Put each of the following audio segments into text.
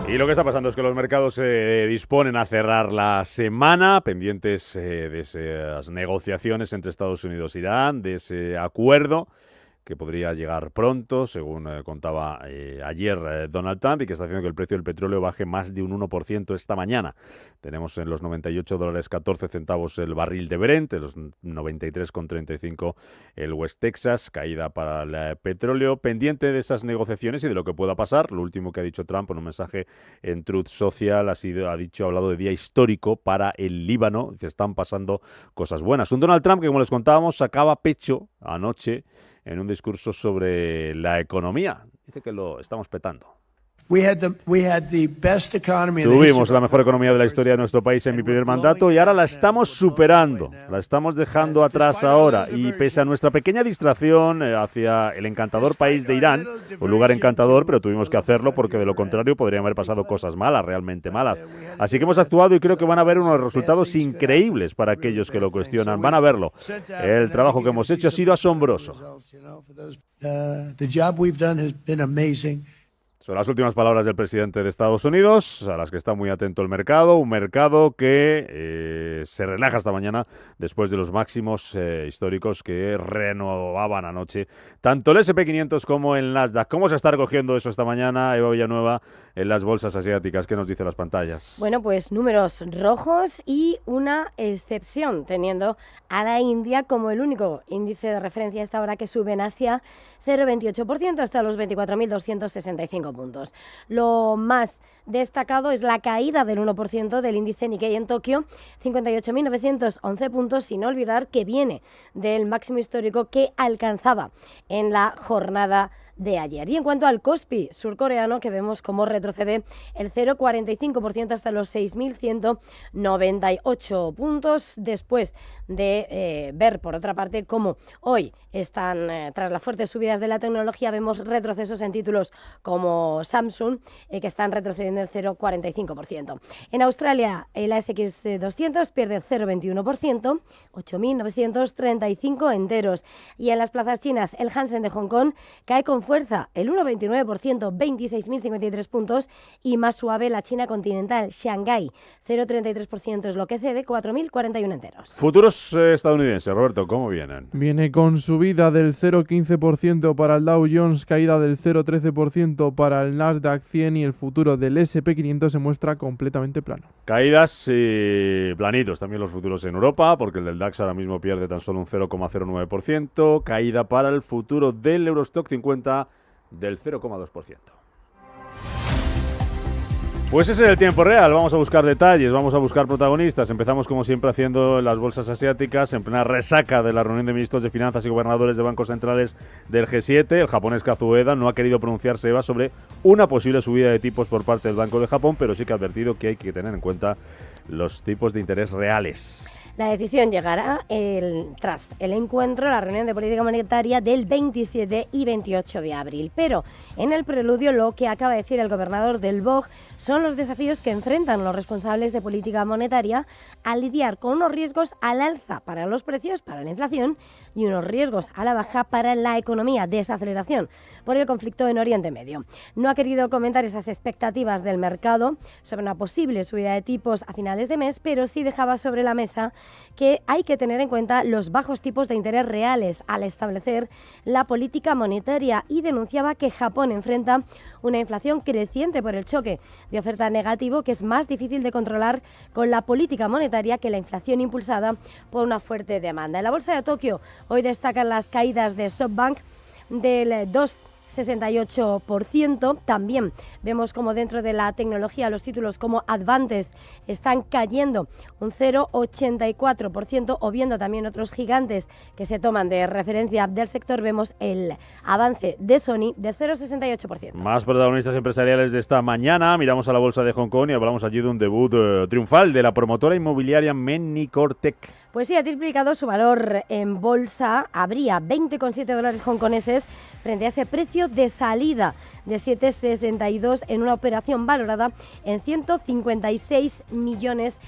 Y lo que está pasando es que los mercados se disponen a cerrar la semana, pendientes de esas negociaciones entre Estados Unidos e Irán, de ese acuerdo que podría llegar pronto, según contaba ayer Donald Trump, y que está haciendo que el precio del petróleo baje más de un 1% esta mañana. Tenemos en los $98.14 el barril de Brent, en los 93,35 el West Texas, caída para el petróleo, pendiente de esas negociaciones y de lo que pueda pasar. Lo último que ha dicho Trump en un mensaje en Truth Social ha hablado de día histórico para el Líbano. Dice, están pasando cosas buenas. Un Donald Trump que, como les contábamos, sacaba pecho anoche en un discurso sobre la economía. Dice que lo estamos petando. Tuvimos la mejor economía de la historia de nuestro país en mi primer mandato y ahora la estamos superando, la estamos dejando atrás ahora. Y pese a nuestra pequeña distracción hacia el encantador país de Irán, un lugar encantador, pero tuvimos que hacerlo porque de lo contrario podrían haber pasado cosas malas, realmente malas. Así que hemos actuado y creo que van a haber unos resultados increíbles para aquellos que lo cuestionan. Van a verlo. El trabajo que hemos hecho ha sido asombroso. Son las últimas palabras del presidente de Estados Unidos, a las que está muy atento el mercado. Un mercado que se relaja esta mañana después de los máximos históricos que renovaban anoche tanto el S&P 500 como el Nasdaq. ¿Cómo se está recogiendo eso esta mañana, Eva Villanueva, en las bolsas asiáticas? ¿Qué nos dicen las pantallas? Bueno, pues números rojos y una excepción, teniendo a la India como el único índice de referencia a esta hora que sube en Asia, 0,28% hasta los 24.265 puntos. Lo más destacado es la caída del 1% del índice Nikkei en Tokio, 58.911 puntos, sin olvidar que viene del máximo histórico que alcanzaba en la jornada de ayer. Y en cuanto al Kospi surcoreano, que vemos cómo retrocede el 0,45% hasta los 6.198 puntos, después de ver, por otra parte, cómo hoy están, tras las fuertes subidas de la tecnología, vemos retrocesos en títulos como Samsung, que están retrocediendo el 0,45%. En Australia, el ASX 200 pierde el 0,21%, 8.935 enteros. Y en las plazas chinas, el Hansen de Hong Kong cae con fuerza el 1,29%, 26.053 puntos, y más suave la China continental, Shanghái, 0,33% es lo que cede, 4.041 enteros. Futuros estadounidenses, Roberto, ¿cómo vienen? Viene con subida del 0,15% para el Dow Jones, caída del 0,13% para el Nasdaq 100 y el futuro del S&P 500 se muestra completamente plano. Caídas y planitos también los futuros en Europa, porque el del DAX ahora mismo pierde tan solo un 0,09%, caída para el futuro del Eurostock 50 del 0,2%. Pues ese es el tiempo real, vamos a buscar detalles, vamos a buscar protagonistas. Empezamos como siempre haciendo las bolsas asiáticas en plena resaca de la reunión de ministros de finanzas y gobernadores de bancos centrales del G7. El japonés Kazueda no ha querido pronunciarse, Eva, sobre una posible subida de tipos por parte del Banco de Japón, pero sí que ha advertido que hay que tener en cuenta los tipos de interés reales. La decisión llegará tras el encuentro, la reunión de política monetaria del 27 y 28 de abril. Pero en el preludio lo que acaba de decir el gobernador del BOJ son los desafíos que enfrentan los responsables de política monetaria al lidiar con unos riesgos al alza para los precios, para la inflación, y unos riesgos a la baja para la economía, desaceleración por el conflicto en Oriente Medio. No ha querido comentar esas expectativas del mercado sobre una posible subida de tipos a finales de mes, pero sí dejaba sobre la mesa que hay que tener en cuenta los bajos tipos de interés reales al establecer la política monetaria, y denunciaba que Japón enfrenta una inflación creciente por el choque de oferta negativo, que es más difícil de controlar con la política monetaria que la inflación impulsada por una fuerte demanda. En la bolsa de Tokio hoy destacan las caídas de SoftBank del 2,68%. También vemos como dentro de la tecnología los títulos como Advantes están cayendo un 0,84%, o viendo también otros gigantes que se toman de referencia del sector, vemos el avance de Sony de 0,68%. Más protagonistas empresariales de esta mañana. Miramos a la bolsa de Hong Kong y hablamos allí de un debut triunfal de la promotora inmobiliaria Menicortec. Pues sí, ha triplicado su valor en bolsa, habría $20,7 hongkoneses frente a ese precio de salida de 7,62 en una operación valorada en $156 millones.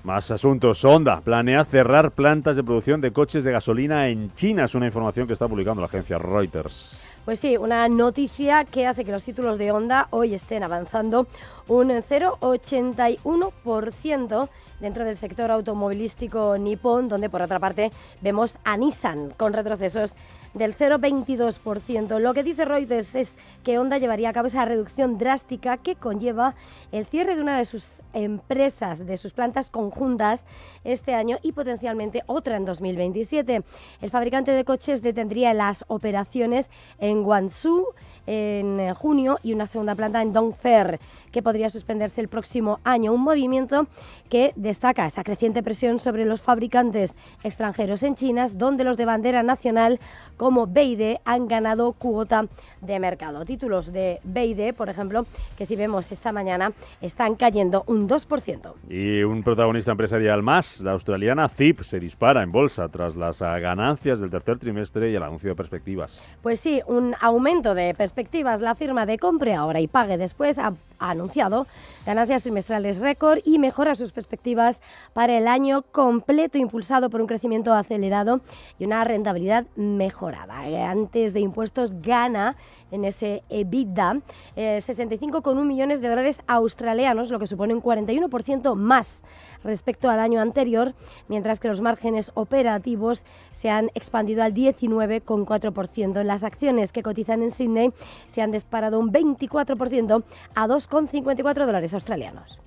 Más asuntos. Honda planea cerrar plantas de producción de coches de gasolina en China. Es una información que está publicando la agencia Reuters. Pues sí, una noticia que hace que los títulos de Honda hoy estén avanzando un 0,81% dentro del sector automovilístico nipón, donde por otra parte vemos a Nissan con retrocesos del 0,22%. Lo que dice Reuters es que Honda llevaría a cabo esa reducción drástica que conlleva el cierre de una de sus empresas, de sus plantas conjuntas este año y potencialmente otra en 2027. El fabricante de coches detendría las operaciones en Guangzhou en junio y una segunda planta en Dongfeng, que podría suspenderse el próximo año. Un movimiento que destaca esa creciente presión sobre los fabricantes extranjeros en China, donde los de bandera nacional como BYD han ganado cuota de mercado. Títulos de BYD, por ejemplo, que si vemos esta mañana están cayendo un 2%. Y un protagonista empresarial más, la australiana Zip, se dispara en bolsa tras las ganancias del tercer trimestre y el anuncio de perspectivas. Pues sí, un aumento de perspectivas. La firma de compre ahora y pague después ha anunciado ganancias trimestrales récord y mejora sus perspectivas para el año completo, impulsado por un crecimiento acelerado y una rentabilidad mejorada. Antes de impuestos gana en ese EBITDA 65,1 millones de dólares australianos, lo que supone un 41% más respecto al año anterior, mientras que los márgenes operativos se han expandido al 19,4%. Las acciones que cotizan en Sydney se han disparado un 24% a 2,54 dólares australianos.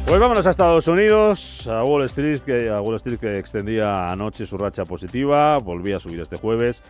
Pues vámonos a Estados Unidos, a Wall Street, que extendía anoche su racha positiva, volvía a subir este jueves.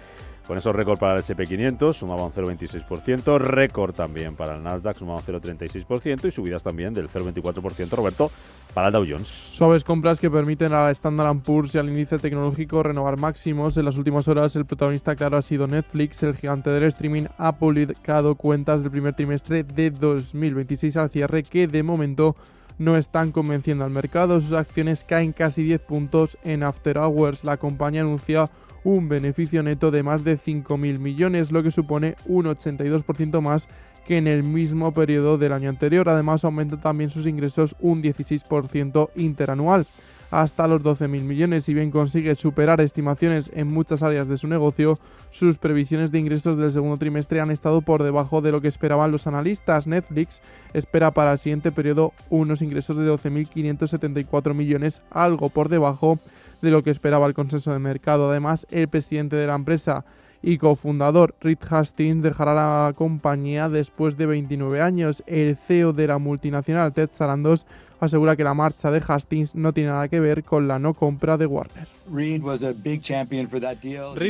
Con eso récord para el S&P 500, sumaba un 0,26%, récord también para el Nasdaq, sumaba un 0,36% y subidas también del 0,24%, Roberto, para el Dow Jones. Suaves compras que permiten a la Standard & Poor's y al índice tecnológico renovar máximos. En las últimas horas el protagonista claro ha sido Netflix. El gigante del streaming ha publicado cuentas del primer trimestre de 2026 al cierre que de momento no están convenciendo al mercado. Sus acciones caen casi 10 puntos en After Hours. La compañía anuncia un beneficio neto de más de 5.000 millones, lo que supone un 82% más que en el mismo periodo del año anterior. Además, aumenta también sus ingresos un 16% interanual, hasta los 12.000 millones. Si bien consigue superar estimaciones en muchas áreas de su negocio, sus previsiones de ingresos del segundo trimestre han estado por debajo de lo que esperaban los analistas. Netflix espera para el siguiente periodo unos ingresos de 12.574 millones, algo por debajo de lo que esperaba el consenso de mercado. Además, el presidente de la empresa y cofundador Reed Hastings dejará la compañía después de 29 años. El CEO de la multinacional, Ted Sarandos, asegura que la marcha de Hastings no tiene nada que ver con la no compra de Warner. Reed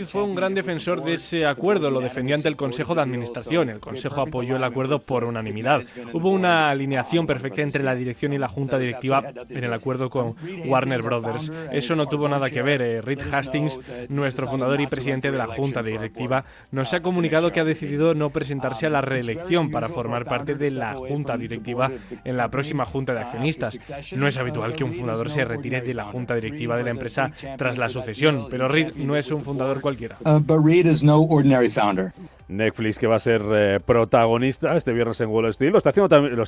fue un gran defensor de ese acuerdo, lo defendió ante el Consejo de Administración. El Consejo apoyó el acuerdo por unanimidad. Hubo una alineación perfecta entre la dirección y la Junta Directiva en el acuerdo con Warner Brothers. Eso no tuvo nada que ver. Reed Hastings, nuestro fundador y presidente de la Junta Directiva, nos ha comunicado que ha decidido no presentarse a la reelección para formar parte de la Junta Directiva en la próxima Junta de Accionistas. No es habitual que un fundador se retire de la Junta Directiva de la empresa tras la sucesión, pero Reed no es un fundador cualquiera. Netflix, que va a ser protagonista este viernes en Wall Street, lo está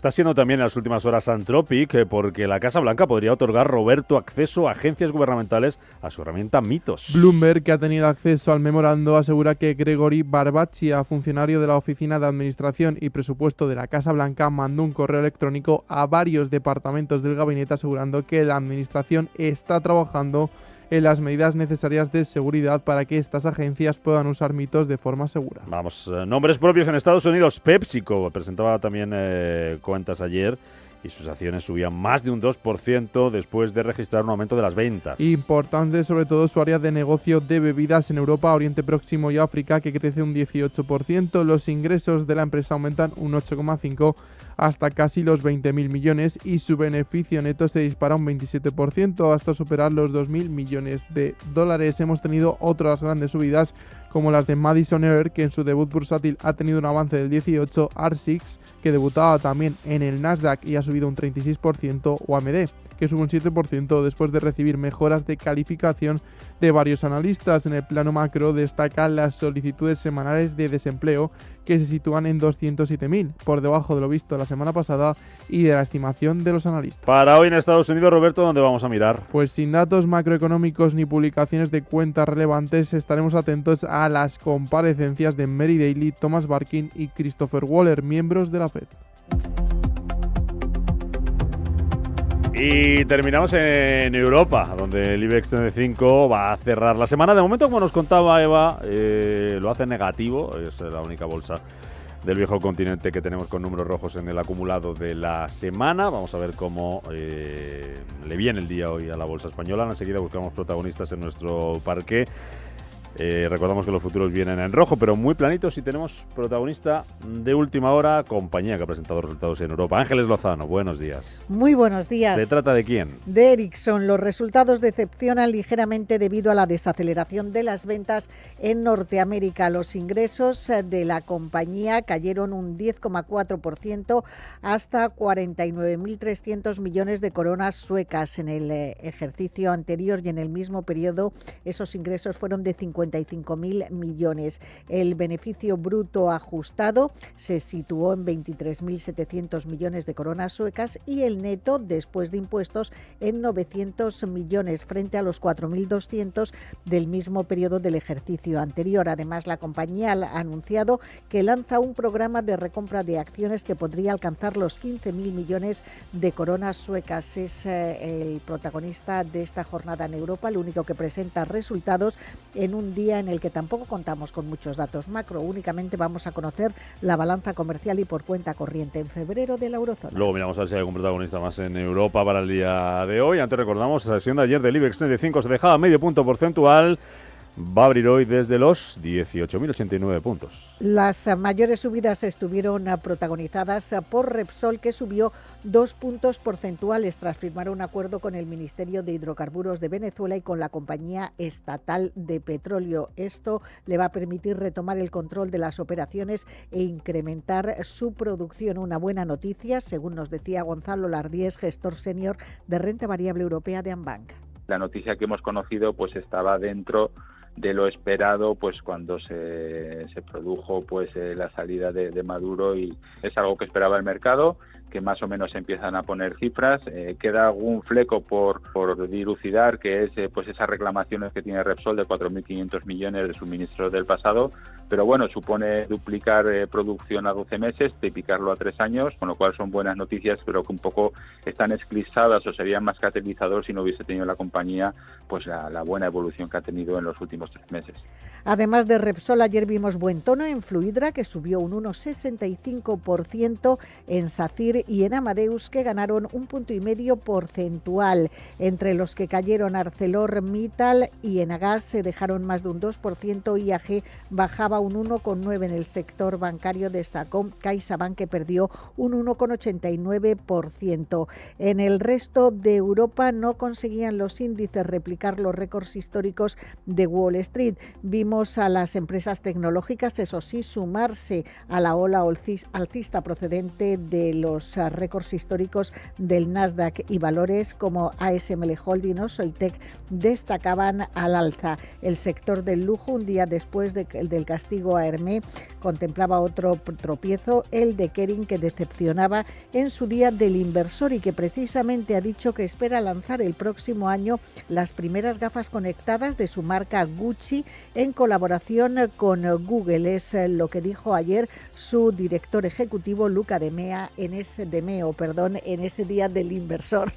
haciendo también en las últimas horas Anthropic, porque la Casa Blanca podría otorgar, Roberto, acceso a agencias gubernamentales a su herramienta Mythos. Bloomberg, que ha tenido acceso al memorando, asegura que Gregory Barbaccia, funcionario de la Oficina de Administración y Presupuesto de la Casa Blanca, mandó un correo electrónico a varios departamentos del gabinete asegurando que la administración está trabajando en las medidas necesarias de seguridad para que estas agencias puedan usar Mythos de forma segura. Vamos, nombres propios en Estados Unidos. PepsiCo presentaba también cuentas ayer y sus acciones subían más de un 2% después de registrar un aumento de las ventas. Importante sobre todo su área de negocio de bebidas en Europa, Oriente Próximo y África, que crece un 18%. Los ingresos de la empresa aumentan un 8,5% hasta casi los 20.000 millones y su beneficio neto se dispara un 27% hasta superar los 2.000 millones de dólares. Hemos tenido otras grandes subidas como las de Madison Air, que en su debut bursátil ha tenido un avance del 18%, R6, que debutaba también en el Nasdaq y ha subido subido un 36%, o AMD, que sube un 7% después de recibir mejoras de calificación de varios analistas. En el plano macro destacan las solicitudes semanales de desempleo, que se sitúan en 207.000, por debajo de lo visto la semana pasada y de la estimación de los analistas. Para hoy en Estados Unidos, Roberto, ¿dónde vamos a mirar? Pues sin datos macroeconómicos ni publicaciones de cuentas relevantes, estaremos atentos a las comparecencias de Mary Daly, Thomas Barkin y Christopher Waller, miembros de la Fed. Y terminamos en Europa, donde el IBEX 35 va a cerrar la semana. De momento, como nos contaba Eva, lo hace negativo. Es la única bolsa del viejo continente que tenemos con números rojos en el acumulado de la semana. Vamos a ver cómo le viene el día hoy a la bolsa española. Enseguida buscamos protagonistas en nuestro parqué. Recordamos que los futuros vienen en rojo, pero muy planitos, y tenemos protagonista de última hora, compañía que ha presentado resultados en Europa. Ángeles Lozano, buenos días. Muy buenos días. ¿Se trata de quién? De Ericsson. Los resultados decepcionan ligeramente debido a la desaceleración de las ventas en Norteamérica. Los ingresos de la compañía cayeron un 10,4% hasta 49.300 millones de coronas suecas. En el ejercicio anterior y en el mismo periodo, esos ingresos fueron de 55.000 millones. El beneficio bruto ajustado se situó en 23.700 millones de coronas suecas y el neto, después de impuestos, en 900 millones frente a los 4.200 del mismo periodo del ejercicio anterior. Además, la compañía ha anunciado que lanza un programa de recompra de acciones que podría alcanzar los 15.000 millones de coronas suecas. Es el protagonista de esta jornada en Europa, el único que presenta resultados en un día en el que tampoco contamos con muchos datos macro. Únicamente vamos a conocer la balanza comercial y por cuenta corriente en febrero de la eurozona. Luego miramos a ver si hay algún protagonista más en Europa para el día de hoy. Antes recordamos, la sesión de ayer del IBEX 35 se dejaba medio punto porcentual. Va a abrir hoy desde los 18.089 puntos. Las mayores subidas estuvieron protagonizadas por Repsol, que subió 2 puntos porcentuales tras firmar un acuerdo con el Ministerio de Hidrocarburos de Venezuela y con la Compañía Estatal de Petróleo. Esto le va a permitir retomar el control de las operaciones e incrementar su producción. Una buena noticia, según nos decía Gonzalo Lardíez, gestor senior de renta variable europea de Ambank. La noticia que hemos conocido pues estaba dentro de lo esperado pues cuando se produjo pues la salida de Maduro, y es algo que esperaba el mercado, que más o menos empiezan a poner cifras. Queda algún fleco por dilucidar, que es pues esas reclamaciones que tiene Repsol de 4.500 millones de suministros del pasado, pero bueno, supone duplicar producción a 12 meses, triplicarlo a 3 años, con lo cual son buenas noticias, pero que un poco están eclipsadas o serían más catalizador si no hubiese tenido la compañía pues la buena evolución que ha tenido en los últimos 3 meses. Además de Repsol, ayer vimos buen tono en Fluidra, que subió un 1,65%, en SACIR y en Amadeus, que ganaron 1,5 puntos porcentual. Entre los que cayeron, ArcelorMittal y Enagas se dejaron más de un 2%, IAG bajaba un 1,9%. En el sector bancario destacó CaixaBank, que perdió un 1,89%. En el resto de Europa no conseguían los índices replicar los récords históricos de Wall Street. Vimos a las empresas tecnológicas, eso sí, sumarse a la ola alcista procedente de los récords históricos del Nasdaq, y valores como ASML Holding o Soitec destacaban al alza. El sector del lujo, un día después del castigo a Hermès, contemplaba otro tropiezo, el de Kering, que decepcionaba en su día del inversor y que precisamente ha dicho que espera lanzar el próximo año las primeras gafas conectadas de su marca Gucci en colaboración con Google. Es lo que dijo ayer su director ejecutivo, Luca de Meo, en ese día del inversor.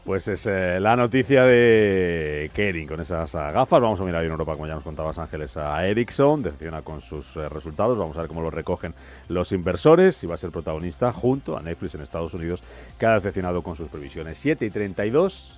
Pues es la noticia de Kering con esas gafas. Vamos a mirar en Europa, como ya nos contabas, Ángeles, a Ericsson. Decepciona con sus resultados. Vamos a ver cómo lo recogen los inversores y va a ser protagonista junto a Netflix en Estados Unidos, que ha decepcionado con sus previsiones. 7:32.